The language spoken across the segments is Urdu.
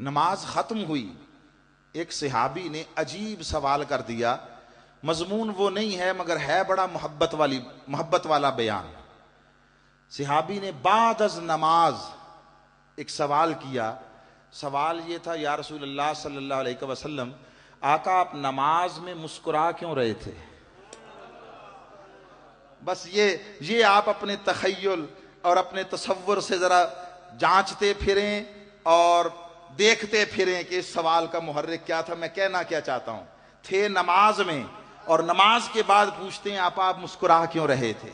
نماز ختم ہوئی، ایک صحابی نے عجیب سوال کر دیا، مضمون وہ نہیں ہے مگر ہے بڑا محبت والا بیان۔ صحابی نے بعد از نماز ایک سوال کیا، سوال یہ تھا، یا رسول اللہ صلی اللہ علیہ وسلم، آقا آپ نماز میں مسکرا کیوں رہے تھے؟ بس یہ آپ اپنے تخیل اور اپنے تصور سے ذرا جانچتے پھریں اور دیکھتے پھریں کہ اس سوال کا محرک کیا تھا، میں کہنا کیا چاہتا ہوں۔ تھے نماز میں اور نماز کے بعد پوچھتے ہیں آپ مسکرا کیوں رہے تھے۔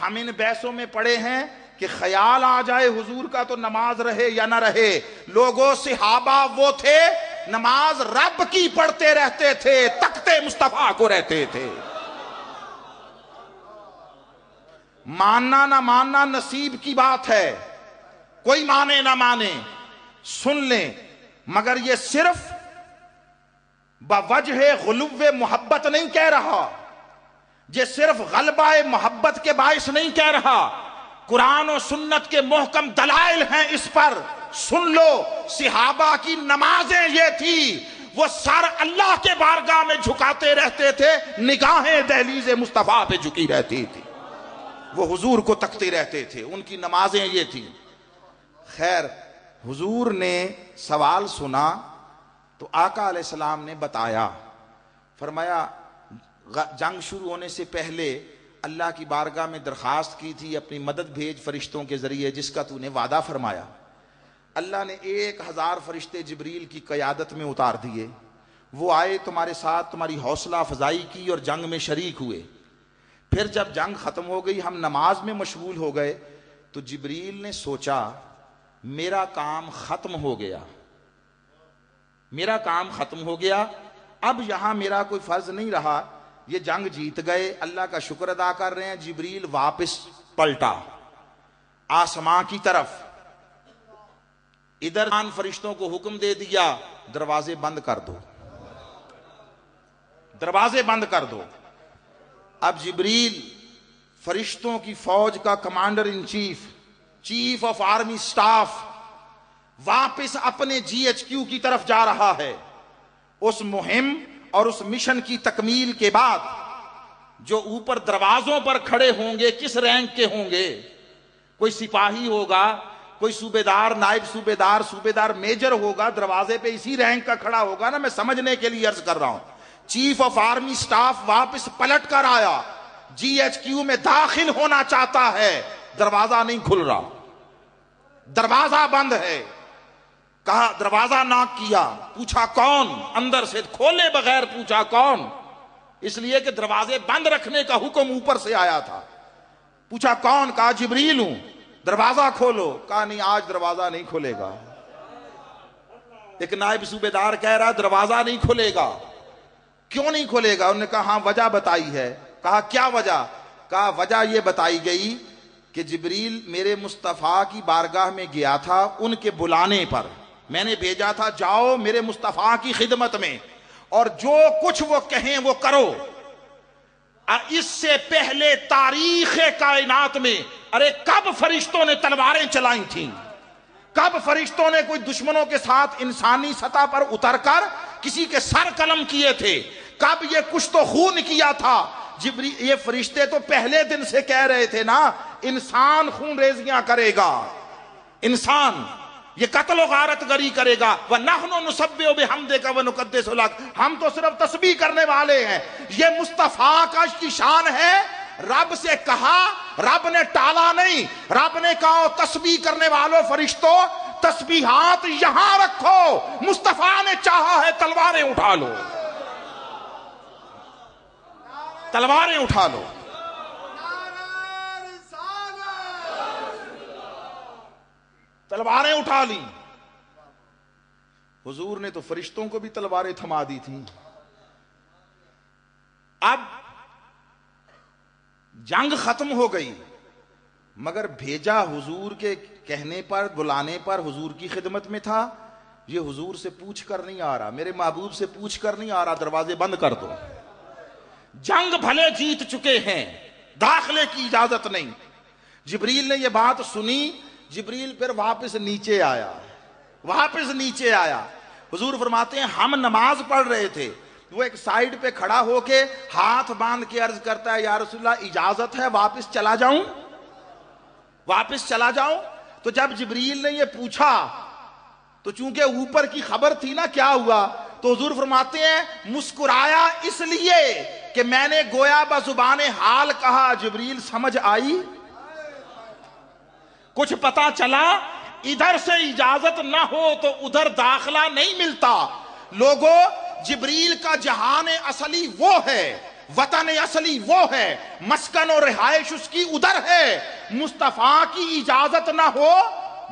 ہم ان بحثوں میں پڑے ہیں کہ خیال آ جائے حضور کا تو نماز رہے یا نہ رہے۔ لوگوں صحابہ وہ تھے نماز رب کی پڑھتے رہتے تھے، تکتے مصطفیٰ کو رہتے تھے۔ ماننا نہ ماننا نصیب کی بات ہے، کوئی مانے نہ مانے، سن لیں، مگر یہ صرف بوجہ غلو محبت نہیں کہہ رہا، یہ صرف غلبہ محبت کے باعث نہیں کہہ رہا، قرآن و سنت کے محکم دلائل ہیں اس پر، سن لو۔ صحابہ کی نمازیں یہ تھی، وہ سر اللہ کے بارگاہ میں جھکاتے رہتے تھے، نگاہیں دہلیز مصطفیٰ پہ جھکی رہتی تھی، وہ حضور کو تکتے رہتے تھے، ان کی نمازیں یہ تھیں۔ خیر، حضور نے سوال سنا تو آقا علیہ السلام نے بتایا، فرمایا جنگ شروع ہونے سے پہلے اللہ کی بارگاہ میں درخواست کی تھی اپنی مدد بھیج فرشتوں کے ذریعے جس کا تو نے وعدہ فرمایا۔ اللہ نے 1000 فرشتے جبریل کی قیادت میں اتار دیے، وہ آئے تمہارے ساتھ، تمہاری حوصلہ افزائی کی اور جنگ میں شریک ہوئے۔ پھر جب جنگ ختم ہو گئی، ہم نماز میں مشغول ہو گئے، تو جبریل نے سوچا میرا کام ختم ہو گیا، میرا کام ختم ہو گیا، اب یہاں میرا کوئی فرض نہیں رہا، یہ جنگ جیت گئے، اللہ کا شکر ادا کر رہے ہیں۔ جبریل واپس پلٹا آسمان کی طرف، ادھر فرشتوں کو حکم دے دیا دروازے بند کر دو، دروازے بند کر دو۔ اب جبریل فرشتوں کی فوج کا commander in chief, chief of army staff, واپس اپنے GHQ کی طرف جا رہا ہے۔ اس مہم اور اس مشن کی تکمیل کے بعد جو اوپر دروازوں پر کھڑے ہوں گے کس رینک کے ہوں گے؟ کوئی سپاہی ہوگا، کوئی صوبیدار، نائب صوبیدار، صوبیدار میجر ہوگا، دروازے پہ اسی رینک کا کھڑا ہوگا نا، میں سمجھنے کے لیے عرض کر رہا ہوں۔ چیف آف آرمی سٹاف واپس پلٹ کر آیا، GHQ میں داخل ہونا چاہتا ہے، دروازہ نہیں کھل رہا، دروازہ بند ہے۔ کہا دروازہ ناک کیا، پوچھا کون؟ اندر سے کھولے بغیر پوچھا کون؟ اس لیے کہ دروازے بند رکھنے کا حکم اوپر سے آیا تھا۔ پوچھا کون؟ کہا جبریل ہوں، دروازہ کھولو۔ کہا نہیں، آج دروازہ نہیں کھلے گا۔ ایک نائب صوبیدار کہہ رہا دروازہ نہیں کھلے گا۔ کیوں نہیں کھلے گا؟ انہوں نے کہا ہاں وجہ بتائی ہے۔ کہا کیا وجہ؟ کہا وجہ یہ بتائی گئی کہ جبریل میرے مصطفیٰ کی بارگاہ میں گیا تھا ان کے بلانے پر، میں نے بھیجا تھا جاؤ میرے مصطفیٰ کی خدمت میں اور جو کچھ وہ کہیں وہ کرو۔ اس سے پہلے تاریخ کائنات میں ارے کب فرشتوں نے تلواریں چلائی تھیں؟ کب فرشتوں نے کوئی دشمنوں کے ساتھ انسانی سطح پر اتر کر کسی کے سر قلم کیے تھے؟ کب یہ کچھ تو خون کیا تھا؟ یہ فرشتے تو پہلے دن سے کہہ رہے تھے نا انسان خون ریزیاں کرے گا، انسان یہ قتل و غارت گری کرے گا۔ وَنَحْنُ نُسَبِّحُ بِحَمْدِكَ وَنُقَدِّسُ لَكَ، ہم تو صرف تسبیح کرنے والے ہیں۔ یہ مصطفیٰ کا کی شان ہے، رب سے کہا، رب نے ٹالا نہیں، رب نے کہا تسبیح کرنے والوں فرشتوں تسبیحات یہاں رکھو، مصطفیٰ نے چاہا ہے تلواریں اٹھا لو، تلواریں اٹھا لو۔ تلواریں اٹھا لی۔ حضور نے تو فرشتوں کو بھی تلواریں تھما دی تھیں۔ اب جنگ ختم ہو گئی مگر بھیجا حضور کے کہنے پر، بلانے پر حضور کی خدمت میں تھا۔ یہ حضور سے پوچھ کر نہیں آ رہا، میرے محبوب سے پوچھ کر نہیں آ رہا دروازے بند کر دو۔ جنگ بھلے جیت چکے ہیں، داخلے کی اجازت نہیں۔ جبریل نے یہ بات سنی، جبریل پھر واپس نیچے آیا، واپس نیچے آیا. حضور فرماتے ہیں ہم نماز پڑھ رہے تھے, وہ ایک سائیڈ پہ کھڑا ہو کے ہاتھ باندھ کے عرض کرتا ہے یا رسول اللہ اجازت ہے واپس چلا جاؤں, واپس چلا جاؤں. تو جب جبریل نے یہ پوچھا تو چونکہ اوپر کی خبر تھی نا کیا ہوا, تو حضور فرماتے ہیں مسکرایا اس لیے کہ میں نے گویا بزبان حال کہا. جبریل سمجھ آئی, کچھ پتا چلا, ادھر سے اجازت نہ ہو تو ادھر داخلہ نہیں ملتا. لوگوں, جبریل کا جہان اصلی وہ ہے, وطن اصلی وہ ہے, مسکن و رہائش اس کی ادھر ہے. مصطفیٰ کی اجازت نہ ہو,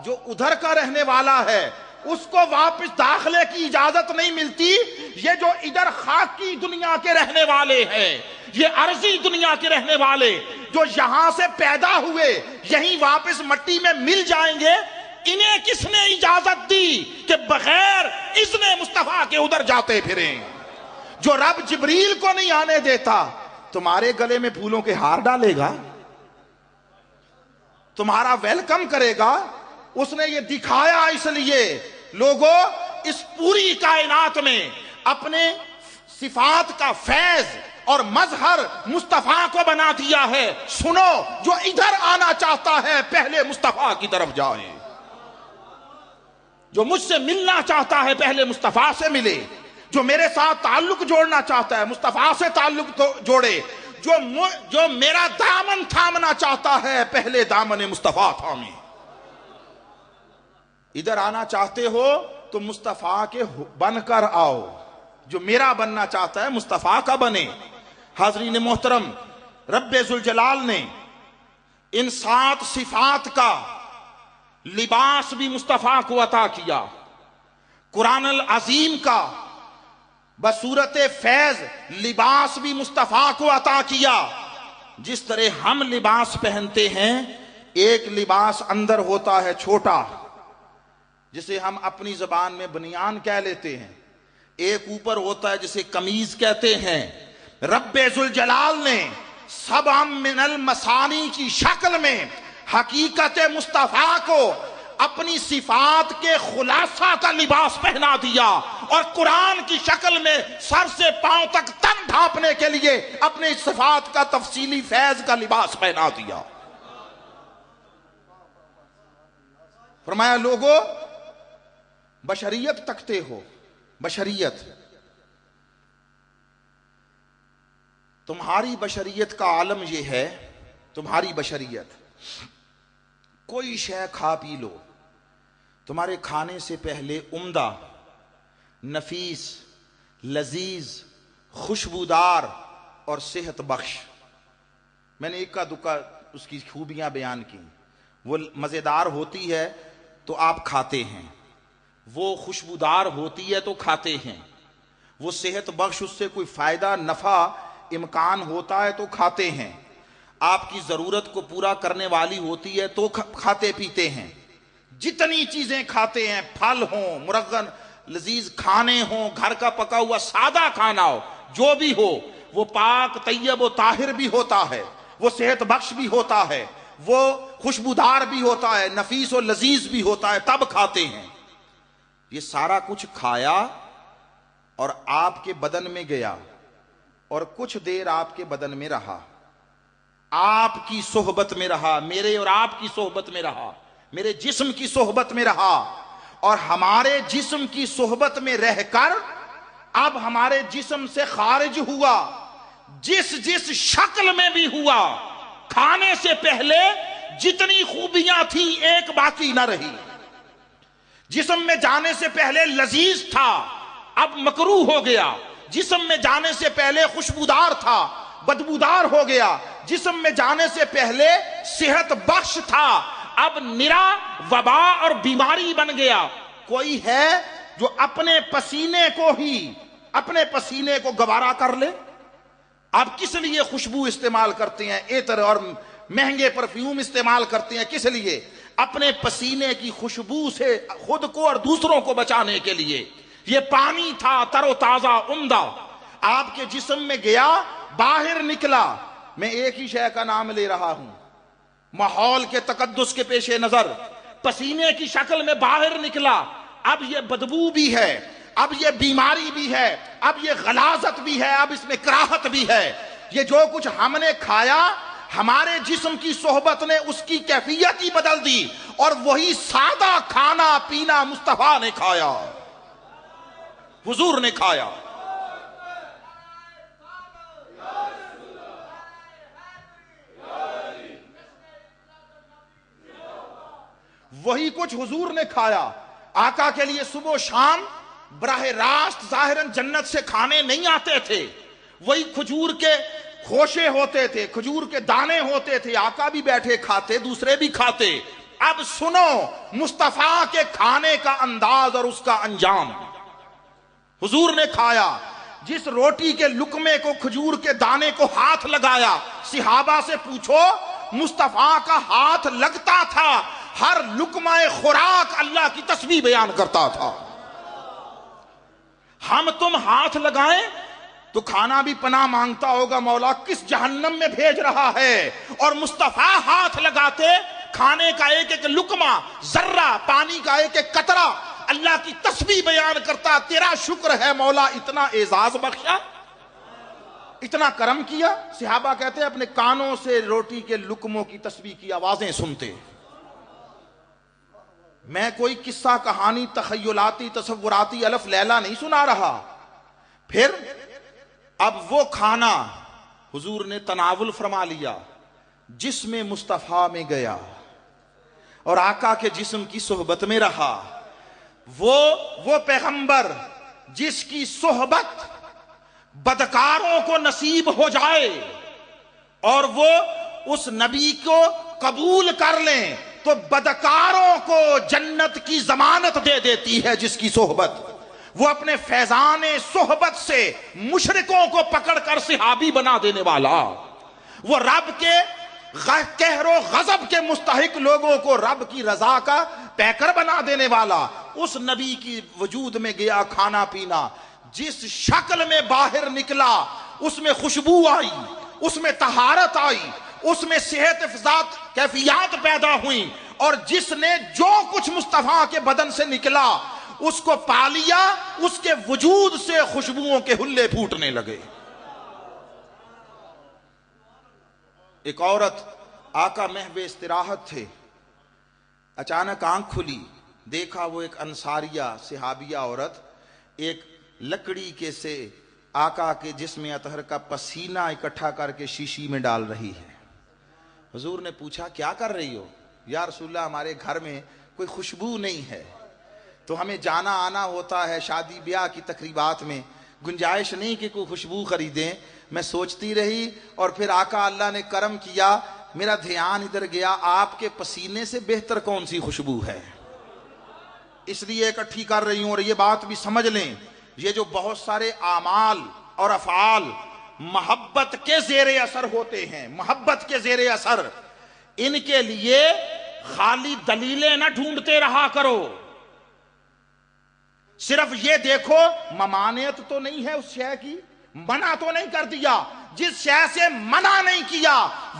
جو ادھر کا رہنے والا ہے اس کو واپس داخلے کی اجازت نہیں ملتی. یہ جو ادھر خاکی دنیا کے رہنے والے ہیں, یہ عرضی دنیا کے رہنے والے جو یہاں سے پیدا ہوئے یہیں واپس مٹی میں مل جائیں گے, انہیں کس نے اجازت دی کہ بغیر اذن مصطفیٰ کے ادھر جاتے پھریں؟ جو رب جبریل کو نہیں آنے دیتا, تمہارے گلے میں پھولوں کے ہار ڈالے گا, تمہارا ویلکم کرے گا. اس نے یہ دکھایا اس لیے لوگوں اس پوری کائنات میں اپنے صفات کا فیض اور مظہر مصطفیٰ کو بنا دیا ہے. سنو, جو ادھر آنا چاہتا ہے پہلے مصطفیٰ کی طرف جائے, جو مجھ سے ملنا چاہتا ہے پہلے مصطفیٰ سے ملے, جو میرے ساتھ تعلق جوڑنا چاہتا ہے مصطفیٰ سے تعلق تو جوڑے, جو میرا دامن تھامنا چاہتا ہے پہلے دامن مصطفیٰ تھامے. ادھر آنا چاہتے ہو تو مصطفیٰ کے بن کر آؤ, جو میرا بننا چاہتا ہے مصطفیٰ کا بنے. حاضرین محترم, رب ذوالجلال نے ان 7 صفات کا لباس بھی مصطفیٰ کو عطا کیا. قرآن العظیم کا بصورت فیض لباس بھی مصطفیٰ کو عطا کیا. جس طرح ہم لباس پہنتے ہیں, ایک لباس اندر ہوتا ہے چھوٹا جسے ہم اپنی زبان میں بنیان کہہ لیتے ہیں, ایک اوپر ہوتا ہے جسے قمیض کہتے ہیں. رب ذوالجلال نے سبع من المثانی کی شکل میں حقیقت مصطفیٰ کو اپنی صفات کے خلاصہ کا لباس پہنا دیا, اور قرآن کی شکل میں سر سے پاؤں تک تن ڈھانپنے کے لیے اپنی صفات کا تفصیلی فیض کا لباس پہنا دیا. فرمایا لوگوں, بشریت تکتے ہو, بشریت, تمہاری بشریت کا عالم یہ ہے, تمہاری بشریت کوئی شے کھا پی لو, تمہارے کھانے سے پہلے عمدہ, نفیس, لذیذ, خوشبودار اور صحت بخش. میں نے اکا دکا اس کی خوبیاں بیان کی. وہ مزیدار ہوتی ہے تو آپ کھاتے ہیں, وہ خوشبودار ہوتی ہے تو کھاتے ہیں, وہ صحت بخش, اس سے کوئی فائدہ نفع امکان ہوتا ہے تو کھاتے ہیں, آپ کی ضرورت کو پورا کرنے والی ہوتی ہے تو کھاتے پیتے ہیں. جتنی چیزیں کھاتے ہیں, پھل ہوں, مرغن لذیذ کھانے ہوں, گھر کا پکا ہوا سادہ کھانا ہو, جو بھی ہو, وہ پاک طیب و طاہر بھی ہوتا ہے, وہ صحت بخش بھی ہوتا ہے, وہ خوشبودار بھی ہوتا ہے, نفیس و لذیذ بھی ہوتا ہے, تب کھاتے ہیں. یہ سارا کچھ کھایا اور آپ کے بدن میں گیا اور کچھ دیر آپ کے بدن میں رہا, آپ کی صحبت میں رہا, میرے اور آپ کی صحبت میں رہا, میرے جسم کی صحبت میں رہا, اور ہمارے جسم کی صحبت میں رہ کر اب ہمارے جسم سے خارج ہوا. جس شکل میں بھی ہوا, کھانے سے پہلے جتنی خوبیاں تھیں ایک باقی نہ رہی. جسم میں جانے سے پہلے لذیذ تھا, اب مکروہ ہو گیا. جسم میں جانے سے پہلے خوشبودار تھا, بدبودار ہو گیا. جسم میں جانے سے پہلے صحت بخش تھا, اب نرا وبا اور بیماری بن گیا. کوئی ہے جو اپنے پسینے کو گوارا کر لے؟ آپ کس لیے خوشبو استعمال کرتے ہیں, عطر اور مہنگے پرفیوم استعمال کرتے ہیں؟ کس لیے؟ اپنے پسینے کی خوشبو سے خود کو اور دوسروں کو بچانے کے لیے. یہ پانی تھا تر و تازہ عمدہ, آپ کے جسم میں گیا, باہر نکلا. میں ایک ہی شے کا نام لے رہا ہوں, ماحول کے تقدس کے پیش نظر پسینے کی شکل میں باہر نکلا, اب یہ بدبو بھی ہے، اب یہ بیماری بھی ہے، اب یہ غلاظت بھی ہے، اب اس میں کراہت بھی ہے۔ یہ جو کچھ ہم نے کھایا ہمارے جسم کی صحبت نے اس کی کیفیت ہی بدل دی، اور وہی سادہ کھانا پینا مصطفیٰ نے کھایا، حضور نے کھایا۔ وہی کچھ حضور نے کھایا۔ آقا کے لیے صبح و شام براہ راست ظاہراً جنت سے کھانے نہیں آتے تھے، وہی کھجور کے خوشے ہوتے تھے، کھجور کے دانے ہوتے تھے، آقا بھی بیٹھے کھاتے، دوسرے بھی کھاتے۔ اب سنو مصطفیٰ کے کھانے کا انداز اور اس کا انجام۔ حضور نے کھایا، جس روٹی کے لقمے کو کھجور کے دانے کو ہاتھ لگایا، صحابہ سے پوچھو مصطفیٰ کا ہاتھ لگتا تھا، ہر لقمہ خوراک اللہ کی تسبیح بیان کرتا تھا۔ ہم تم ہاتھ لگائیں تو کھانا بھی پناہ مانگتا ہوگا، مولا کس جہنم میں بھیج رہا ہے، اور مصطفیٰ ہاتھ لگاتے کھانے کا ایک ایک لقمہ، ذرہ پانی کا ایک ایک قطرہ اللہ کی تسبیح بیان کرتا، تیرا شکر ہے مولا، اتنا اعزاز بخشا، اتنا کرم کیا۔ صحابہ کہتے ہیں اپنے کانوں سے روٹی کے لقموں کی تسبیح کی آوازیں سنتے۔ میں کوئی قصہ کہانی تخیلاتی تصوراتی الف لیلا نہیں سنا رہا۔ پھر اب وہ کھانا حضور نے تناول فرما لیا، جسم مصطفیٰ میں گیا اور آقا کے جسم کی صحبت میں رہا۔ وہ پیغمبر جس کی صحبت بدکاروں کو نصیب ہو جائے اور وہ اس نبی کو قبول کر لیں تو بدکاروں کو جنت کی ضمانت دے دیتی ہے جس کی صحبت۔ وہ اپنے فیضان صحبت سے مشرکوں کو پکڑ کر صحابی بنا دینے والا، وہ رب کے قہر و غضب کے مستحق لوگوں کو رب کی رضا کا پیکر بنا دینے والا، اس نبی کی وجود میں گیا کھانا پینا، جس شکل میں باہر نکلا اس میں خوشبو آئی، اس میں طہارت آئی، اس میں صحت افزاد کیفیات پیدا ہوئیں، اور جس نے جو کچھ مصطفیٰ کے بدن سے نکلا اس کو پا لیا، اس کے وجود سے خوشبوؤں کے ہلے پھوٹنے لگے۔ ایک عورت آقا محو استراحت تھے، اچانک آنکھ کھلی، دیکھا وہ ایک انصاریہ صحابیہ عورت ایک لکڑی کے سے آقا کے جسم اطہر کا پسینہ اکٹھا کر کے شیشی میں ڈال رہی ہے۔ حضور نے پوچھا کیا کر رہی ہو؟ یا رسول اللہ ہمارے گھر میں کوئی خوشبو نہیں ہے، تو ہمیں جانا آنا ہوتا ہے شادی بیاہ کی تقریبات میں، گنجائش نہیں کہ کوئی خوشبو خریدیں۔ میں سوچتی رہی اور پھر آقا اللہ نے کرم کیا، میرا دھیان ادھر گیا، آپ کے پسینے سے بہتر کون سی خوشبو ہے، اس لیے اکٹھی کر رہی ہوں۔ اور یہ بات بھی سمجھ لیں، یہ جو بہت سارے اعمال اور افعال محبت کے زیر اثر ہوتے ہیں، محبت کے زیر اثر، ان کے لیے خالی دلیلیں نہ ڈھونڈتے رہا کرو، صرف یہ دیکھو ممانعت تو نہیں ہے اس شے کی، منع تو نہیں کر دیا، جس شے سے منع نہیں کیا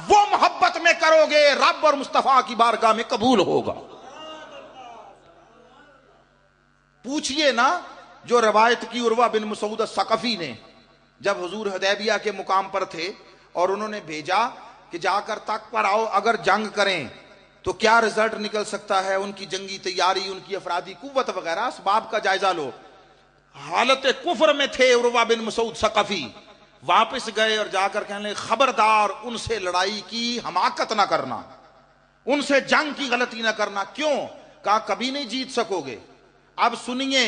وہ محبت میں کرو گے رب اور مصطفیٰ کی بارگاہ میں قبول ہوگا۔ پوچھئے نا جو روایت کی عروہ بن مسعود الثقفی نے، جب حضور حدیبیہ کے مقام پر تھے اور انہوں نے بھیجا کہ جا کر تک پر آؤ، اگر جنگ کریں تو کیا رزلٹ نکل سکتا ہے، ان کی جنگی تیاری، ان کی افرادی قوت وغیرہ اسباب کا جائزہ لو۔ حالت کفر میں تھے عروہ بن مسعود ثقفی، واپس گئے اور جا کر کہنے لگے خبردار ان سے لڑائی کی حماقت نہ کرنا، ان سے جنگ کی غلطی نہ کرنا۔ کیوں؟ کہا کبھی نہیں جیت سکو گے۔ اب سنیے،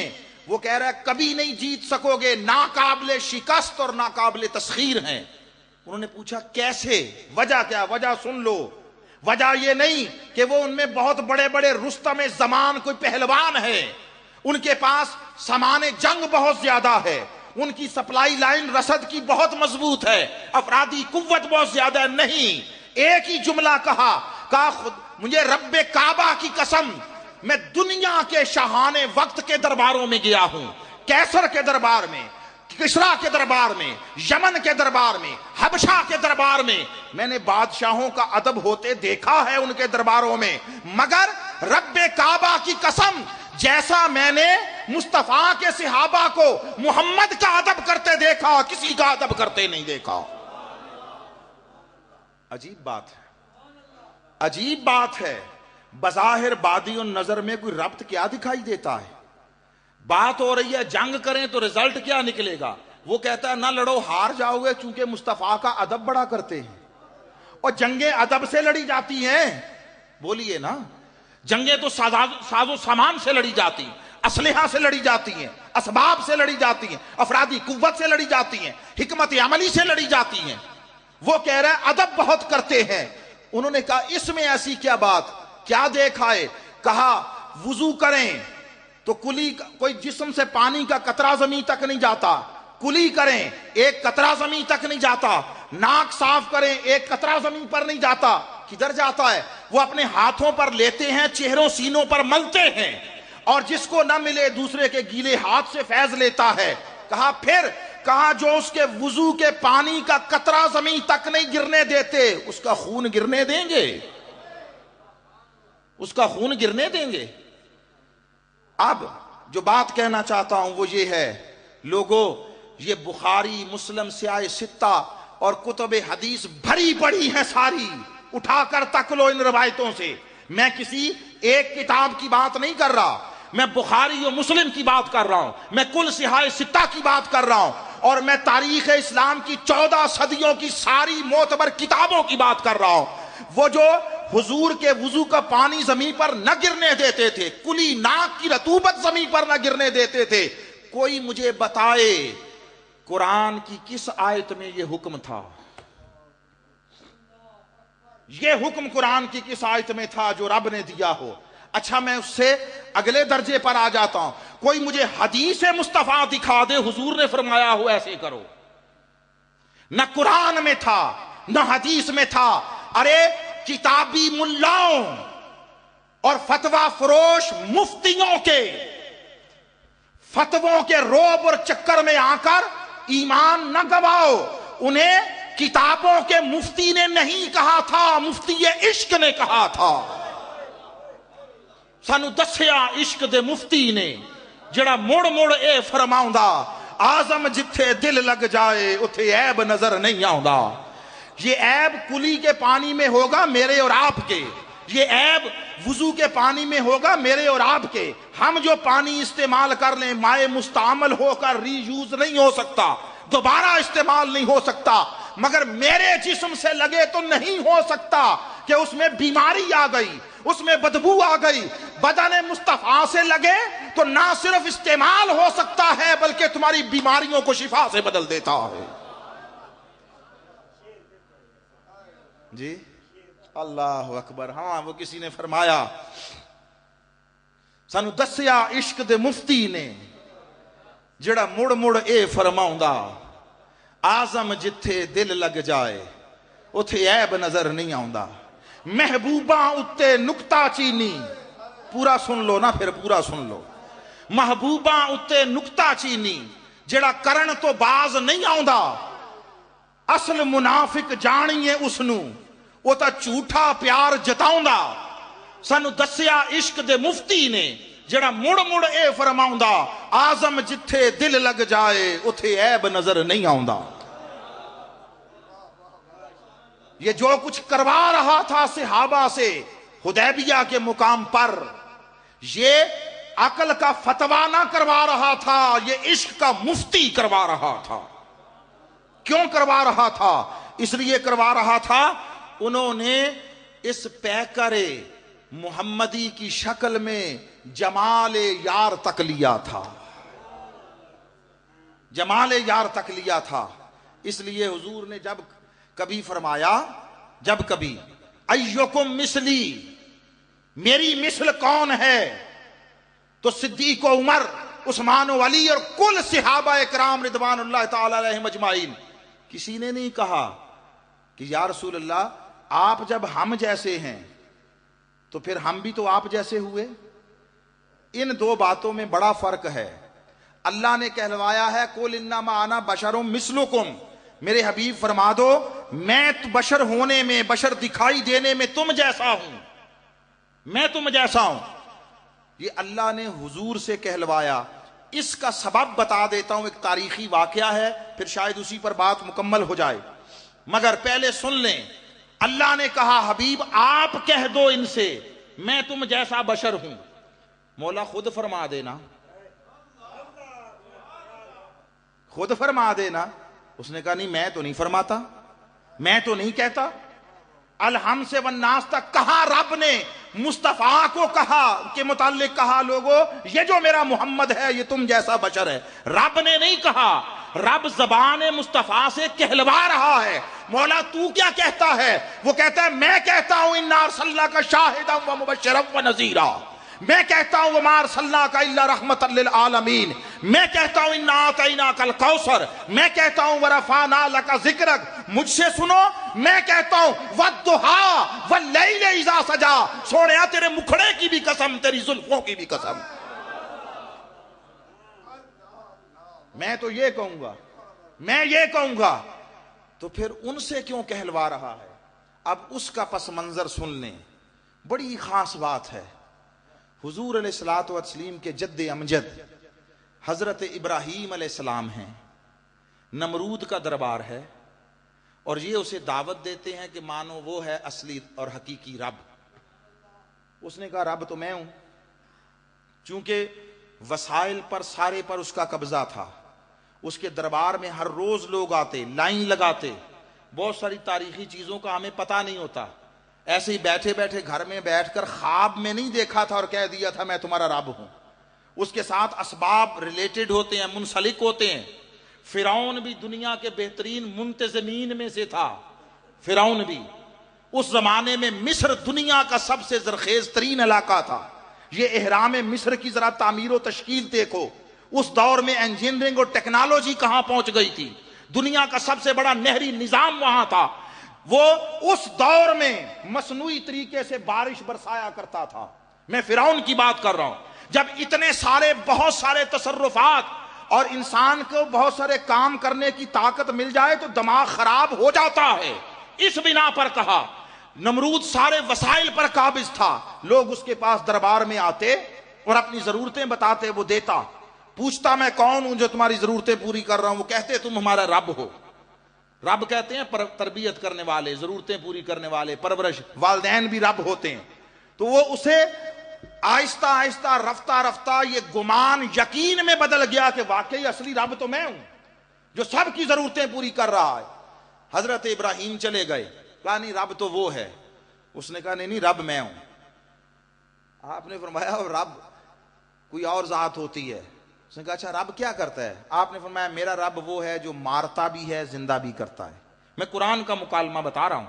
وہ کہہ رہا ہے کبھی نہیں جیت سکو گے، ناقابل شکست اور ناقابل تسخیر ہیں۔ انہوں نے پوچھا کیسے، وجہ کیا؟ وجہ سن لو۔ وجہ یہ نہیں کہ وہ ان میں بہت بڑے بڑے رستم زمان کوئی پہلوان ہے، ان کے پاس سامان جنگ بہت زیادہ ہے، ان کی سپلائی لائن رسد کی بہت مضبوط ہے، افرادی قوت بہت زیادہ ہے، نہیں، ایک ہی جملہ کہا خود مجھے رب کعبہ کی قسم، میں دنیا کے شاہان وقت کے درباروں میں گیا ہوں، کیسر کے دربار میں، کسرا کے دربار میں، یمن کے دربار میں، حبشہ کے دربار میں نے بادشاہوں کا ادب ہوتے دیکھا ہے ان کے درباروں میں، مگر رب کعبہ کی قسم جیسا میں نے مصطفیٰ کے صحابہ کو محمد کا ادب کرتے دیکھا، کسی کا ادب کرتے نہیں دیکھا۔ عجیب بات ہے، عجیب بات ہے۔ بظاہر بادی النظر میں کوئی ربط کیا دکھائی دیتا ہے؟ بات ہو رہی ہے جنگ کریں تو رزلٹ کیا نکلے گا؟ وہ کہتا ہے نہ لڑو، ہار جاؤ گے، چونکہ مصطفیٰ کا ادب بڑا کرتے ہیں۔ اور جنگیں ادب سے لڑی جاتی ہیں، بولیے نا، جنگیں تو ساز و سامان سے لڑی جاتی ہیں، اسلحہ سے لڑی جاتی ہیں، اسباب سے لڑی جاتی ہیں، افرادی قوت سے لڑی جاتی ہیں، حکمت عملی سے لڑی جاتی ہیں۔ وہ کہہ رہا ہے ادب بہت کرتے ہیں۔ انہوں نے کہا اس میں ایسی کیا بات، کیا دیکھا ہے؟ کہا وضو کریں تو کلی، کوئی جسم سے پانی کا قطرہ زمین تک نہیں جاتا، کلی کریں ایک قطرہ زمین تک نہیں جاتا، ناک صاف کریں ایک قطرہ زمین پر نہیں جاتا، کدھر جاتا ہے؟ وہ اپنے ہاتھوں پر لیتے ہیں، چہروں سینوں پر ملتے ہیں، اور جس کو نہ ملے دوسرے کے گیلے ہاتھ سے فیض لیتا ہے۔ کہا پھر، کہا جو اس کے وضو کے پانی کا قطرہ زمین تک نہیں گرنے دیتے، اس کا خون گرنے دیں گے؟ اس کا خون گرنے دیں گے؟ اب جو بات کہنا چاہتا ہوں وہ یہ ہے، لوگوں، یہ بخاری، مسلم، سیاہ ستہ اور کتب حدیث بھری پڑی ہیں ساری، اٹھا کر تک لو ان روایتوں سے۔ میں کسی ایک کتاب کی بات نہیں کر رہا، میں بخاری و مسلم کی بات کر رہا ہوں، میں کل سیاہ ستہ کی بات کر رہا ہوں، اور میں تاریخ اسلام کی 14 صدیوں کی ساری معتبر کتابوں کی بات کر رہا ہوں۔ وہ جو حضور کے وضو کا پانی زمین پر نہ گرنے دیتے تھے، کلی ناک کی رطوبت زمین پر نہ گرنے دیتے تھے، کوئی مجھے بتائے قرآن کی کس آیت میں یہ حکم تھا؟ یہ حکم قرآن کی کس آیت میں تھا جو رب نے دیا ہو؟ اچھا میں اس سے اگلے درجے پر آ جاتا ہوں، کوئی مجھے حدیث مصطفیٰ دکھا دے حضور نے فرمایا ہو ایسے کرو۔ نہ قرآن میں تھا نہ حدیث میں تھا۔ ارے کتابی ملاؤں اور فتویٰ فروش مفتیوں کے فتووں کے روب اور چکر میں آ کر ایمان نہ گواؤ۔ انہیں کتابوں کے مفتی نے نہیں کہا تھا، مفتی عشق نے کہا تھا۔ سانو دسیا عشق دے مفتی نے، جڑا مڑ مڑ اے فرماؤندا، آزم جتھے دل لگ جائے اتھے عیب نظر نہیں آؤندا۔ یہ عیب کلی کے پانی میں ہوگا میرے اور آپ کے، یہ عیب وضو کے پانی میں ہوگا میرے اور آپ کے۔ ہم جو پانی استعمال کر لیں مائع مستعمل ہو کر ری یوز نہیں ہو سکتا، دوبارہ استعمال نہیں ہو سکتا، مگر میرے جسم سے لگے تو نہیں ہو سکتا کہ اس میں بیماری آ گئی، اس میں بدبو آ گئی۔ بدن مصطفیٰ سے لگے تو نہ صرف استعمال ہو سکتا ہے بلکہ تمہاری بیماریوں کو شفا سے بدل دیتا ہے۔ جی اللہ اکبر۔ ہاں وہ کسی نے فرمایا، سانو دسیا عشق دے مفتی نے، جڑا مڑ مڑ اے فرماؤندا، آزم جتھے دل لگ جائے اتھے عیب نظر نہیں آؤندا۔ محبوباں اتے نکتہ چینی، پورا سن لو نا، پھر پورا سن لو۔ محبوباں اتے نکتہ چینی، جڑا کرن تو باز نہیں آؤندا، اصل منافق جانیے اسنو، وہ تا جھوٹا پیار جتاؤندا۔ سانو دسیا عشق دے مفتی نے، جڑا مڑ مڑ اے فرماؤندا، آزم جتھے دل لگ جائے اتھے عیب نظر نہیں آؤندا۔ یہ جو کچھ کروا رہا تھا صحابہ سے حدیبیہ کے مقام پر، یہ عقل کا فتویٰ نہ کروا رہا تھا، یہ عشق کا مفتی کروا رہا تھا۔ کیوں کروا رہا تھا؟ اس لیے کروا رہا تھا، انہوں نے اس پیکر محمدی کی شکل میں جمال یار تک لیا تھا، جمال یار تک لیا تھا۔ اس لیے حضور نے جب کبھی فرمایا، جب کبھی ایکم مثلی، میری مثل کون ہے، تو صدیق و عمر، عثمان و علی اور کل صحابہ کرام رضوان اللہ تعالی علیہم اجمعین، کسی نے نہیں کہا کہ یا رسول اللہ آپ جب ہم جیسے ہیں تو پھر ہم بھی تو آپ جیسے ہوئے۔ ان دو باتوں میں بڑا فرق ہے۔ اللہ نے کہلوایا ہے قل انما انا بشر مثلکم، میرے حبیب فرما دو میں بشر ہونے میں، بشر دکھائی دینے میں تم جیسا ہوں، میں تم جیسا ہوں۔ یہ اللہ نے حضور سے کہلوایا. اس کا سبب بتا دیتا ہوں, ایک تاریخی واقعہ ہے, پھر شاید اسی پر بات مکمل ہو جائے, مگر پہلے سن لیں. اللہ نے کہا حبیب آپ کہہ دو ان سے میں تم جیسا بشر ہوں. مولا خود فرما دینا, خود فرما دینا. اس نے کہا نہیں میں تو نہیں فرماتا, میں تو نہیں کہتا. الحم سے والناس تک کہا رب نے, مصطفیٰ کو کہا کے متعلق کہا لوگو یہ جو میرا محمد ہے یہ تم جیسا بشر ہے. رب نے نہیں کہا, رب زبان مصطفیٰ سے کہلوا رہا ہے. مولا تو کیا کہتا ہے؟ وہ کہتا ہے میں کہتا ہوں انا ارسلناک شاہدا و مبشرا و نذیرا. میں کہتا ہوں وما ارسلناک الا رحمتا للعالمین. میں کہتا ہوں انا اعطیناک الکوثر. میں کہتا ہوں ورفعنا لک ذکرک. مجھ سے سنو, میں کہتا ہوں والضحیٰ واللیل اذا سجا. سونیا تیرے مکھڑے کی بھی قسم, تیری زلفوں کی بھی قسم, میں تو یہ کہوں گا, میں یہ کہوں گا. تو پھر ان سے کیوں کہلوا رہا ہے؟ اب اس کا پس منظر سن لیں. بڑی خاص بات ہے. حضور علیہ الصلوۃ والتسلیم کے جد امجد حضرت ابراہیم علیہ السلام ہیں. نمرود کا دربار ہے اور یہ اسے دعوت دیتے ہیں کہ مانو وہ ہے اصلی اور حقیقی رب. اس نے کہا رب تو میں ہوں. چونکہ وسائل پر سارے پر اس کا قبضہ تھا. اس کے دربار میں ہر روز لوگ آتے, لائن لگاتے. بہت ساری تاریخی چیزوں کا ہمیں پتہ نہیں ہوتا. ایسے ہی بیٹھے بیٹھے گھر میں بیٹھ کر خواب میں نہیں دیکھا تھا اور کہہ دیا تھا میں تمہارا رب ہوں. اس کے ساتھ اسباب ریلیٹڈ ہوتے ہیں, منسلک ہوتے ہیں. فرعون بھی دنیا کے بہترین منتظمین میں سے تھا. فرعون بھی اس زمانے میں مصر دنیا کا سب سے زرخیز ترین علاقہ تھا. یہ احرام مصر کی ذرا تعمیر و تشکیل دیکھو. اس دور میں انجینئرنگ اور ٹیکنالوجی کہاں پہنچ گئی تھی. دنیا کا سب سے بڑا نہری نظام وہاں تھا. وہ اس دور میں مصنوعی طریقے سے بارش برسایا کرتا تھا. میں فرعون کی بات کر رہا ہوں. جب اتنے سارے بہت سارے تصرفات اور انسان کو بہت سارے کام کرنے کی طاقت مل جائے تو دماغ خراب ہو جاتا ہے. اس بنا پر کہا نمرود سارے وسائل پر قابض تھا. لوگ اس کے پاس دربار میں آتے اور اپنی ضرورتیں بتاتے, وہ دیتا. پوچھتا میں کون ہوں جو تمہاری ضرورتیں پوری کر رہا ہوں؟ وہ کہتے تم ہمارا رب ہو. رب کہتے ہیں تربیت کرنے والے, ضرورتیں پوری کرنے والے, پرورش. والدین بھی رب ہوتے ہیں. تو وہ اسے آہستہ آہستہ رفتہ رفتہ یہ گمان یقین میں بدل گیا کہ واقعی اصلی رب تو میں ہوں جو سب کی ضرورتیں پوری کر رہا ہے. حضرت ابراہیم چلے گئے, کہا نہیں رب تو وہ ہے. اس نے کہا نہیں نہیں رب میں ہوں. آپ نے فرمایا رب کوئی اور ذات ہوتی ہے. اس نے کہا اچھا رب کیا کرتا ہے؟ آپ نے فرمایا میرا رب وہ ہے جو مارتا بھی ہے زندہ بھی کرتا ہے. میں قرآن کا مکالمہ بتا رہا ہوں.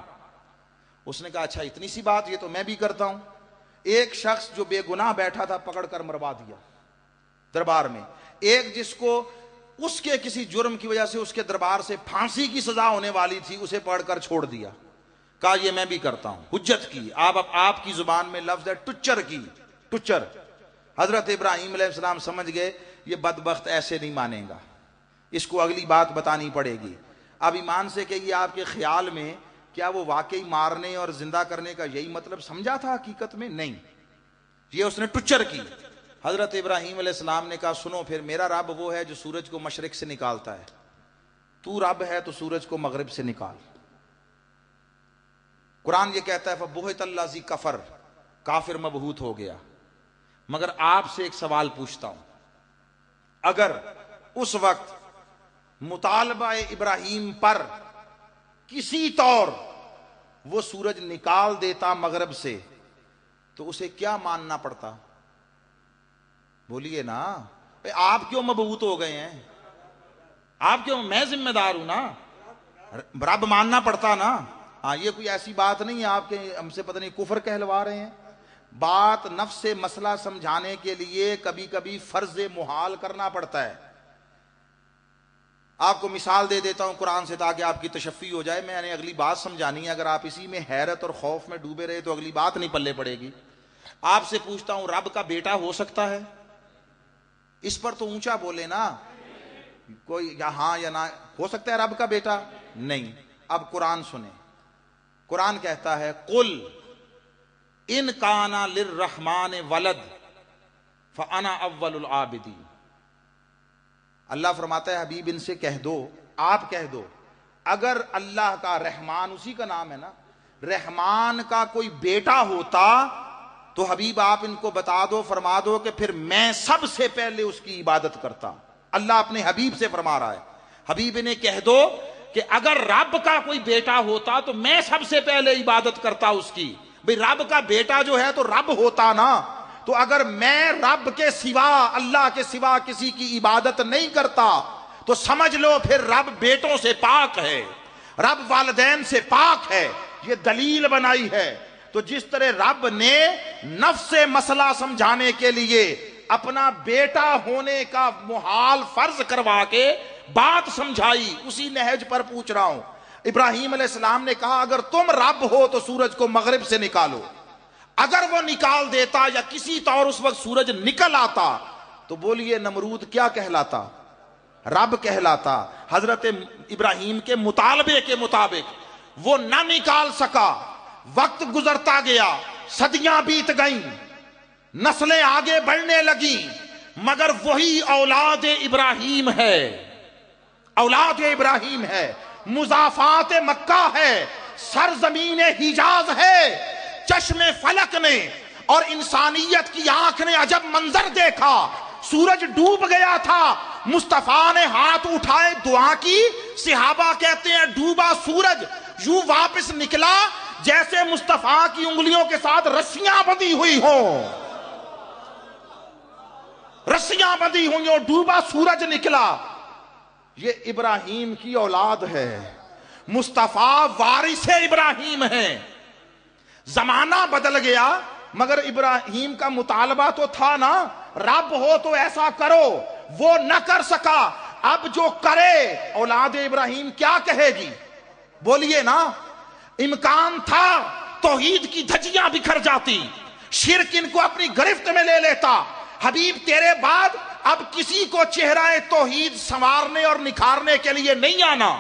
اس نے کہا اچھا اتنی سی بات, یہ تو میں بھی کرتا ہوں. ایک شخص جو بے گناہ بیٹھا تھا پکڑ کر مروا دیا دربار میں. ایک جس کو اس کے کسی جرم کی وجہ سے اس کے دربار سے پھانسی کی سزا ہونے والی تھی اسے پکڑ کر چھوڑ دیا. کہا یہ میں بھی کرتا ہوں. حجت کی. آپ کی زبان میں لفظ ہے ٹچر کی, ٹچر. حضرت ابراہیم علیہ السلام سمجھ گئے یہ بدبخت ایسے نہیں مانے گا, اس کو اگلی بات بتانی پڑے گی. اب ایمان سے کہ یہ آپ کے خیال میں کیا وہ واقعی مارنے اور زندہ کرنے کا یہی مطلب سمجھا تھا؟ حقیقت میں نہیں, یہ اس نے ٹچر کی. حضرت ابراہیم علیہ السلام نے کہا سنو پھر میرا رب وہ ہے جو سورج کو مشرق سے نکالتا ہے. تو رب ہے تو سورج کو مغرب سے نکال. قرآن یہ کہتا ہے فَبُہِتَ الَّذِي کفر, کافر مبہوت ہو گیا. مگر آپ سے ایک سوال پوچھتا ہوں, اگر اس وقت مطالبہ ابراہیم پر کسی طور وہ سورج نکال دیتا مغرب سے تو اسے کیا ماننا پڑتا؟ بولیے نا, آپ کیوں مبہوت ہو گئے ہیں؟ آپ کیوں؟ میں ذمہ دار ہوں نا, رب ماننا پڑتا نا. ہاں یہ کوئی ایسی بات نہیں ہے آپ کے ہم سے پتہ نہیں کفر کہلوا رہے ہیں. بات نفس سے مسئلہ سمجھانے کے لیے کبھی کبھی فرض محال کرنا پڑتا ہے. آپ کو مثال دے دیتا ہوں قرآن سے تاکہ آپ کی تشفی ہو جائے. میں نے اگلی بات سمجھانی ہے, اگر آپ اسی میں حیرت اور خوف میں ڈوبے رہے تو اگلی بات نہیں پلے پڑے گی. آپ سے پوچھتا ہوں رب کا بیٹا ہو سکتا ہے؟ اس پر تو اونچا بولے نا, کوئی یا ہاں یا نہ. ہو سکتا ہے رب کا بیٹا؟ نہیں. اب قرآن سنیں. قرآن کہتا ہے قل ان کانا للرحمن ولد, فَأَنَا أَوَّلُ الْعَابِدِينَ۔ اللہ فرماتا ہے حبیب ان سے کہہ دو، آپ کہہ دو، اگر اللہ کا، رحمان اسی کا نام ہے نا، رحمان کا کوئی بیٹا ہوتا تو حبیب آپ ان کو بتا دو، فرما دو کہ پھر میں سب سے پہلے اس کی عبادت کرتا۔ اللہ اپنے حبیب سے فرما رہا ہے، حبیب انہیں کہہ دو کہ اگر رب کا کوئی بیٹا ہوتا تو میں سب سے پہلے عبادت کرتا اس کی۔ بھئی رب کا بیٹا جو ہے تو رب ہوتا نا، تو اگر میں رب کے سوا، اللہ کے سوا کسی کی عبادت نہیں کرتا تو سمجھ لو پھر رب بیٹوں سے پاک ہے، رب والدین سے پاک ہے۔ یہ دلیل بنائی ہے۔ تو جس طرح رب نے نفس سے مسئلہ سمجھانے کے لیے اپنا بیٹا ہونے کا محال فرض کروا کے بات سمجھائی، اسی نہج پر پوچھ رہا ہوں۔ ابراہیم علیہ السلام نے کہا اگر تم رب ہو تو سورج کو مغرب سے نکالو۔ اگر وہ نکال دیتا یا کسی طور اس وقت سورج نکل آتا تو بولیے نمرود کیا کہلاتا؟ رب کہلاتا۔ حضرت ابراہیم کے مطالبے کے مطابق وہ نہ نکال سکا، وقت گزرتا گیا، صدیاں بیت گئیں، نسلیں آگے بڑھنے لگیں، مگر وہی اولاد ابراہیم ہے، اولاد ابراہیم ہے، مضافات مکہ ہے، سرزمین حجاز ہے۔ چشم فلک نے اور انسانیت کی آنکھ نے عجب منظر دیکھا، سورج ڈوب گیا تھا، مصطفیٰ نے ہاتھ اٹھائے دعا کی، صحابہ کہتے ہیں ڈوبا سورج یوں واپس نکلا جیسے مصطفیٰ کی انگلیوں کے ساتھ رسیاں بندھی ہوئی ہوں، رسیاں بندھی ہوئی ہوں، ڈوبا سورج نکلا۔ یہ ابراہیم کی اولاد ہے، مصطفیٰ وارث ابراہیم ہے۔ زمانہ بدل گیا مگر ابراہیم کا مطالبہ تو تھا نا، رب ہو تو ایسا کرو، وہ نہ کر سکا، اب جو کرے اولاد ابراہیم کیا کہے گی؟ بولیے نا، امکان تھا توحید کی دھجیاں بکھر جاتی، شرک ان کو اپنی گرفت میں لے لیتا۔ حبیب تیرے بعد اب کسی کو چہرہ توحید سنوارنے اور نکھارنے کے لیے نہیں آنا،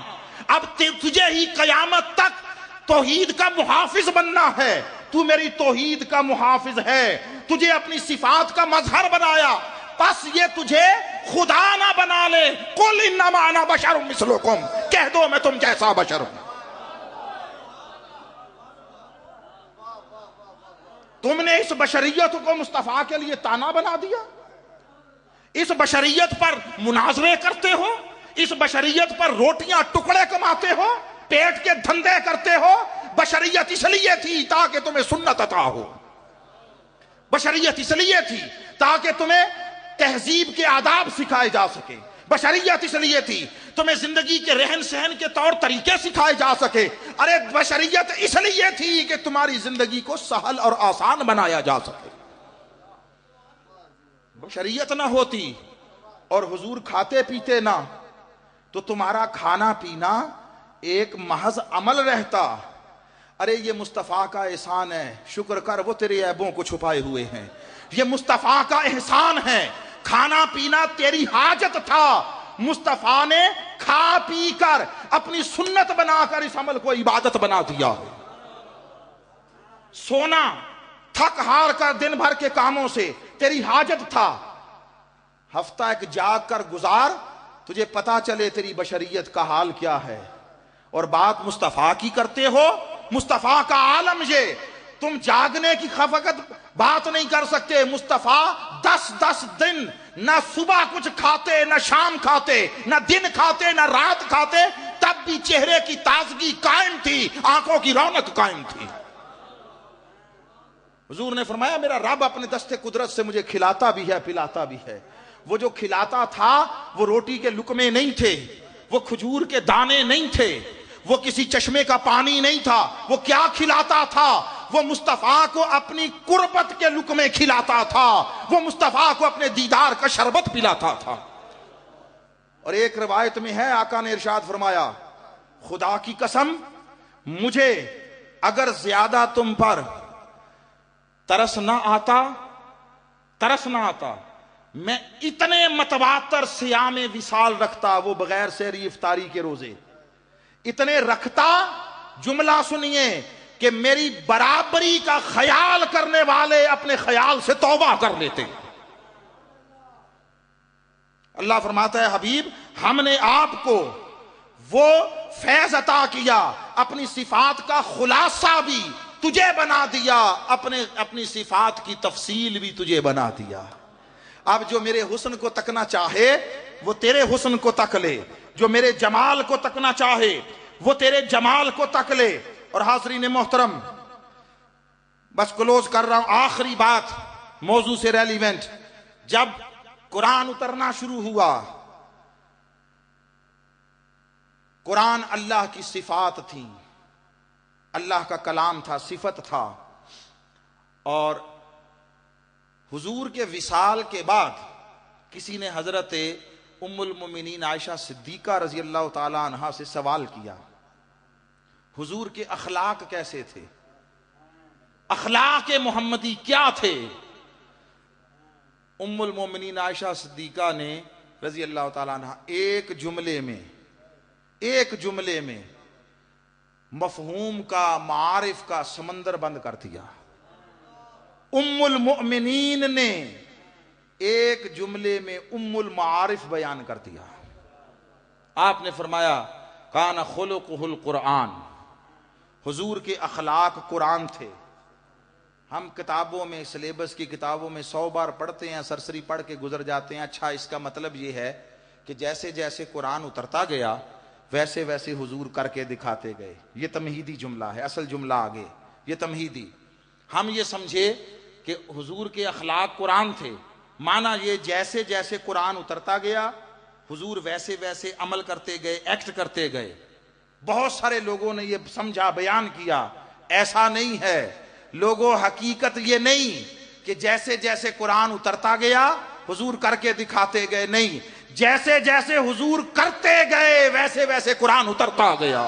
اب تجھے ہی قیامت تک توحید کا محافظ بننا ہے۔ تو میری توحید کا محافظ ہے، تجھے اپنی صفات کا مظہر بنایا، پس یہ تجھے خدا نہ بنا لے۔ قل انما انا بشر مثلکم، کہہ دو میں تم جیسا بشر ہوں۔ تم نے اس بشریت کو مصطفیٰ کے لیے تانا بنا دیا، اس بشریت پر مناظرے کرتے ہو، اس بشریت پر روٹیاں ٹکڑے کماتے ہو، پیٹ کے دھندے کرتے ہو۔ بشریت اس لیے تھی تاکہ تمہیں سنت عطا ہو، بشریت اس لیے تھی تاکہ تمہیں تہذیب کے آداب سکھائے جا سکے، بشریت اس لیے تھی تمہیں زندگی کے رہن سہن کے طور طریقے سکھائے جا سکے۔ ارے بشریت اس لیے تھی کہ تمہاری زندگی کو سہل اور آسان بنایا جا سکے۔ بشریت نہ ہوتی اور حضور کھاتے پیتے نہ تو تمہارا کھانا پینا ایک محض عمل رہتا۔ ارے یہ مصطفیٰ کا احسان ہے، شکر کر، وہ تیرے عیبوں کو چھپائے ہوئے ہیں۔ یہ مصطفیٰ کا احسان ہے، کھانا پینا تیری حاجت تھا، مصطفیٰ نے کھا پی کر اپنی سنت بنا کر اس عمل کو عبادت بنا دیا۔ سونا تھک ہار کر دن بھر کے کاموں سے تیری حاجت تھا، ہفتہ ایک جاگ کر گزار، تجھے پتا چلے تیری بشریت کا حال کیا ہے، اور بات مصطفیٰ کی کرتے ہو۔ مصطفیٰ کا عالم یہ، تم جاگنے کی خفقت بات نہیں کر سکتے۔ مصطفیٰ 10 دن نہ صبح کچھ کھاتے، نہ شام کھاتے، نہ دن کھاتے، نہ رات کھاتے، تب بھی چہرے کی تازگی قائم تھی، آنکھوں کی رونق قائم تھی۔ حضور نے فرمایا میرا رب اپنے دست قدرت سے مجھے کھلاتا بھی ہے، پلاتا بھی ہے۔ وہ جو کھلاتا تھا وہ روٹی کے لقمے نہیں تھے، وہ کھجور کے دانے نہیں تھے، وہ کسی چشمے کا پانی نہیں تھا، وہ کیا کھلاتا تھا؟ وہ مصطفیٰ کو اپنی قربت کے لقمے کھلاتا تھا، وہ مصطفیٰ کو اپنے دیدار کا شربت پلاتا تھا۔ اور ایک روایت میں ہے آقا نے ارشاد فرمایا خدا کی قسم مجھے اگر زیادہ تم پر ترس نہ آتا میں اتنے متواتر صیام وصال رکھتا، وہ بغیر سحری افطاری کے روزے اتنے رکھتا، جملہ سنیے، کہ میری برابری کا خیال کرنے والے اپنے خیال سے توبہ کر لیتے۔ اللہ فرماتا ہے حبیب ہم نے آپ کو وہ فیض عطا کیا، اپنی صفات کا خلاصہ بھی تجھے بنا دیا، اپنی صفات کی تفصیل بھی تجھے بنا دیا۔ اب جو میرے حسن کو تکنا چاہے وہ تیرے حسن کو تک لے، جو میرے جمال کو تکنا چاہے وہ تیرے جمال کو تک لے۔ اور حاضرین محترم، بس کلوز کر رہا ہوں، آخری بات موضوع سے ریلیونٹ، جب قرآن اترنا شروع ہوا، قرآن اللہ کی صفات تھیں، اللہ کا کلام تھا، صفت تھا، اور حضور کے وصال کے بعد کسی نے حضرت ام المومنین عائشہ صدیقہ رضی اللہ تعالی عنہا سے سوال کیا، حضور کے اخلاق کیسے تھے، اخلاق محمدی کیا تھے؟ ام المومنین عائشہ صدیقہ نے رضی اللہ تعالیٰ عنہ ایک جملے میں مفہوم کا، معارف کا سمندر بند کر دیا۔ ام المؤمنین نے ایک جملے میں ام المعارف بیان کر دیا۔ آپ نے فرمایا کان خلقہ القرآن، حضور کے اخلاق قرآن تھے۔ ہم کتابوں میں، سلیبس کی کتابوں میں 100 بار پڑھتے ہیں، سرسری پڑھ کے گزر جاتے ہیں، اچھا اس کا مطلب یہ ہے کہ جیسے جیسے قرآن اترتا گیا ویسے ویسے حضور کر کے دکھاتے گئے۔ یہ تمہیدی جملہ ہے، اصل جملہ آگے، یہ تمہیدی۔ ہم یہ سمجھے کہ حضور کے اخلاق قرآن تھے، معنی یہ جیسے جیسے قرآن اترتا گیا حضور ویسے ویسے عمل کرتے گئے، ایکٹ کرتے گئے۔ بہت سارے لوگوں نے یہ سمجھا، بیان کیا، ایسا نہیں ہے لوگوں، حقیقت یہ نہیں کہ جیسے جیسے قرآن اترتا گیا حضور کر کے دکھاتے گئے، نہیں، جیسے جیسے حضور کرتے گئے ویسے ویسے قرآن اترتا گیا۔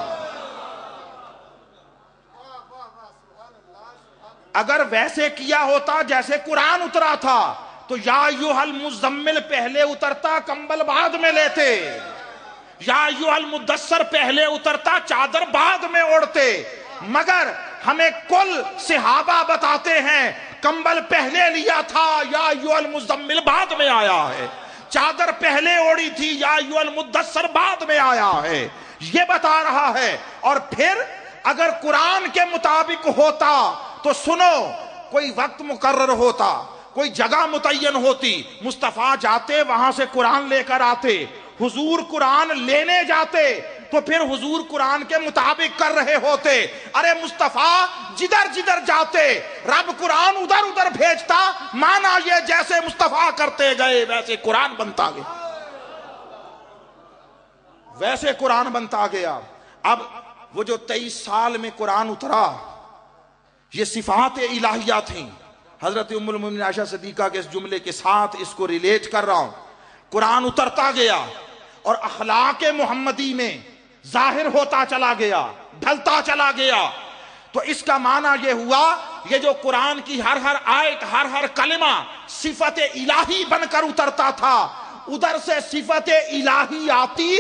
اگر ویسے کیا ہوتا جیسے قرآن اترا تھا تو یا ایھا المزمل پہلے اترتا، کمبل بعد میں لیتے، یا ایھا المدثر پہلے اترتا، چادر بعد میں اوڑھتے، مگر ہمیں کل صحابہ بتاتے ہیں کمبل پہلے لیا تھا، یا ایھا المزمل بعد میں آیا ہے، چادر پہلے اوڑھی تھی، یا ایھا المدثر بعد میں آیا ہے، یہ بتا رہا ہے۔ اور پھر اگر قرآن کے مطابق ہوتا تو سنو، کوئی وقت مقرر ہوتا، کوئی جگہ متعین ہوتی، مصطفیٰ جاتے وہاں سے قرآن لے کر آتے، حضور قرآن لینے جاتے تو پھر حضور قرآن کے مطابق کر رہے ہوتے۔ ارے مصطفیٰ جدھر جدھر جاتے رب قرآن ادھر ادھر بھیجتا، مانا یہ جیسے مصطفیٰ کرتے گئے ویسے قرآن بنتا گیا، ویسے قرآن بنتا گیا۔ اب وہ جو 23 سال میں قرآن اترا، یہ صفات الہیہ تھیں۔ حضرت ام المومنین عائشہ صدیقہ کے اس جملے کے ساتھ اس کو ریلیٹ کر رہا ہوں۔ قرآن اترتا گیا اور اخلاق محمدی میں ظاہر ہوتا چلا گیا، ڈھلتا چلا گیا، تو اس کا معنی یہ ہوا یہ جو قرآن کی ہر ہر آیت، ہر ہر کلمہ صفت الہی بن کر اترتا تھا، ادھر سے صفت الہی آتی،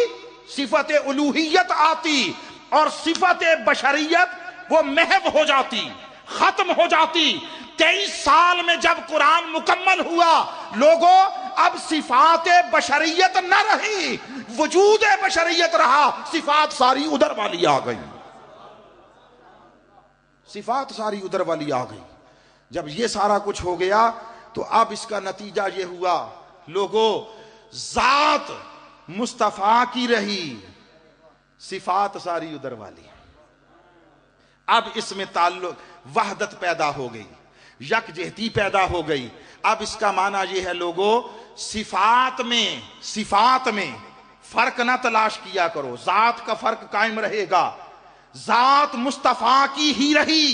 صفت الوہیت آتی، اور صفت بشریت وہ محو ہو جاتی، ختم ہو جاتی۔ 23 سال میں جب قرآن مکمل ہوا، لوگوں اب صفات بشریت نہ رہی، وجود بشریت رہا، صفات ساری ادھر والی آ گئی، صفات ساری ادھر والی آ گئی۔ جب یہ سارا کچھ ہو گیا تو اب اس کا نتیجہ یہ ہوا، لوگوں ذات مصطفیٰ کی رہی، صفات ساری ادھر والی۔ اب اس میں تعلق، وحدت پیدا ہو گئی، یکجہتی پیدا ہو گئی۔ اب اس کا معنی یہ ہے لوگوں، صفات میں فرق نہ تلاش کیا کرو، ذات کا فرق قائم رہے گا، ذات مصطفیٰ کی ہی رہی،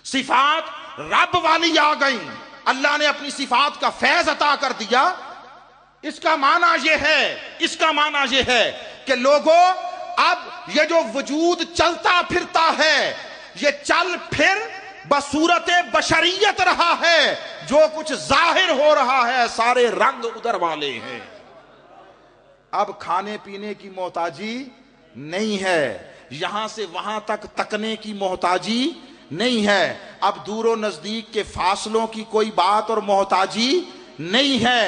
صفات رب والی آ گئی، اللہ نے اپنی صفات کا فیض عطا کر دیا۔ اس کا معنی یہ ہے کہ لوگوں اب یہ جو وجود چلتا پھرتا ہے، یہ چل پھر بصورت بشریت رہا ہے، جو کچھ ظاہر ہو رہا ہے سارے رنگ ادھر والے ہیں۔ اب کھانے پینے کی محتاجی نہیں ہے، یہاں سے وہاں تک تکنے کی محتاجی نہیں ہے، اب دور و نزدیک کے فاصلوں کی کوئی بات اور محتاجی نہیں ہے،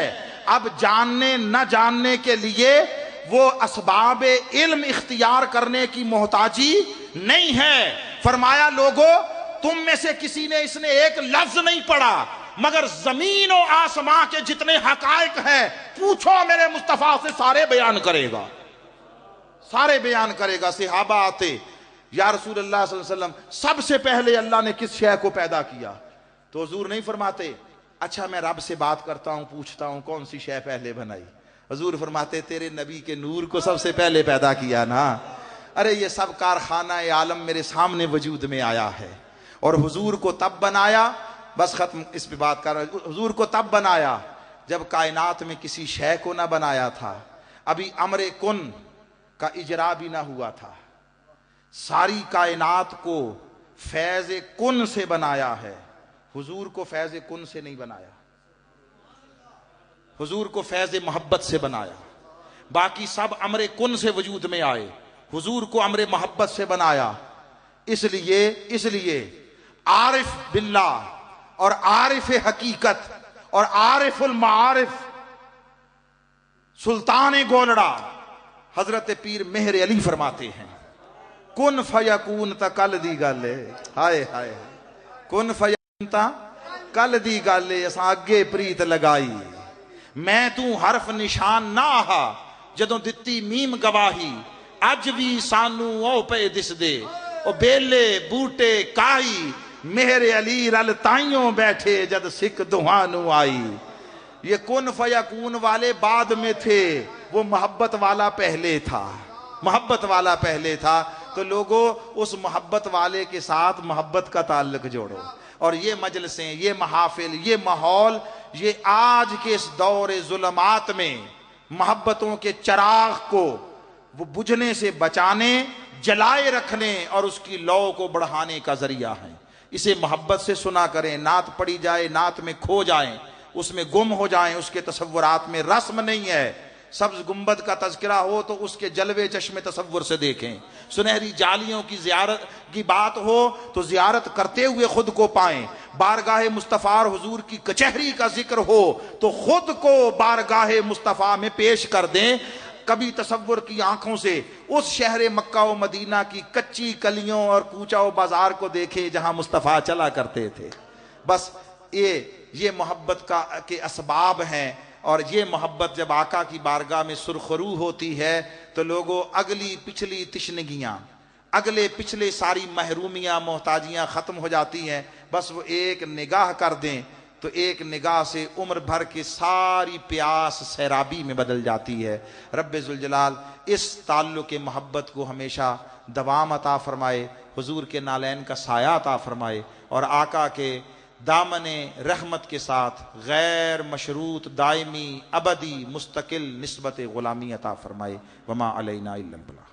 اب جاننے نہ جاننے کے لیے وہ اسباب علم اختیار کرنے کی محتاجی نہیں ہے۔ فرمایا لوگوں تم میں سے کسی نے اس نے ایک لفظ نہیں پڑھا مگر زمین و آسمان کے جتنے حقائق ہیں پوچھو میرے مصطفیٰ سے، سارے بیان کرے گا، سارے بیان کرے گا۔ صحابہ آتے یا رسول اللہ صلی اللہ علیہ وسلم سب سے پہلے اللہ نے کس شے کو پیدا کیا؟ تو حضور نہیں فرماتے اچھا میں رب سے بات کرتا ہوں پوچھتا ہوں کون سی شے پہلے بنائی؟ حضور فرماتے تیرے نبی کے نور کو سب سے پہلے پیدا کیا نا۔ ارے یہ سب کارخانہ عالم میرے سامنے وجود میں آیا ہے، اور حضور کو تب بنایا، بس ختم اس پہ بات کر رہا ہوں، حضور کو تب بنایا جب کائنات میں کسی شے کو نہ بنایا تھا، ابھی امر کن کا اجرا بھی نہ ہوا تھا، ساری کائنات کو فیض کن سے بنایا ہے، حضور کو فیض کن سے نہیں بنایا، حضور کو فیض محبت سے بنایا۔ باقی سب امر کن سے وجود میں آئے، حضور کو امر محبت سے بنایا۔ اس لیے عارف باللہ اور عارف حقیقت اور عارف المعارف سلطان گولڑا حضرت پیر مہر علی فرماتے ہیں کن فیکون تا کل دی گل ہے، ہائے ہائے کن فیکون تا کل دی گل ہے، اساں اگے پریت لگائی، میں تو حرف نشان نہ آہا جدوں دتی میم گواہی، اج بھی سانو او پہ دس دے او بیلے بوٹے کائی، مہر علی رل تائیوں بیٹھے جد سکھ دہانو آئی۔ یہ کن فیکون والے بعد میں تھے، وہ محبت والا پہلے تھا، محبت والا پہلے تھا۔ تو لوگوں اس محبت والے کے ساتھ محبت کا تعلق جوڑو، اور یہ مجلسیں، یہ محافل، یہ ماحول، یہ آج کے اس دور ظلمات میں محبتوں کے چراغ کو وہ بجھنے سے بچانے، جلائے رکھنے اور اس کی لو کو بڑھانے کا ذریعہ ہے۔ اسے محبت سے سنا کریں، نعت پڑھی جائے، نعت میں کھو جائیں، اس میں گم ہو جائیں، اس کے تصورات میں رسم نہیں ہے۔ سبز گنبد کا تذکرہ ہو تو اس کے جلوے چشم تصور سے دیکھیں، سنہری جالیوں کی زیارت کی بات ہو تو زیارت کرتے ہوئے خود کو پائیں، بارگاہ مصطفیٰ حضور کی کچہری کا ذکر ہو تو خود کو بارگاہ مصطفیٰ میں پیش کر دیں۔ کبھی تصور کی آنکھوں سے اس شہر مکہ و مدینہ کی کچی کلیوں اور کوچہ و بازار کو دیکھیں جہاں مصطفیٰ چلا کرتے تھے۔ بس یہ محبت کے اسباب ہیں، اور یہ محبت جب آقا کی بارگاہ میں سرخرو ہوتی ہے تو لوگوں اگلی پچھلی تشنگیاں، اگلے پچھلے ساری محرومیاں محتاجیاں ختم ہو جاتی ہیں۔ بس وہ ایک نگاہ کر دیں تو ایک نگاہ سے عمر بھر کی ساری پیاس سیرابی میں بدل جاتی ہے۔ رب ذوالجلال اس تعلق محبت کو ہمیشہ دوام عطا فرمائے، حضور کے نالین کا سایہ عطا فرمائے، اور آقا کے دامن رحمت کے ساتھ غیر مشروط دائمی ابدی مستقل نسبت غلامی عطا فرمائے۔ وما علینا الا البلاغ۔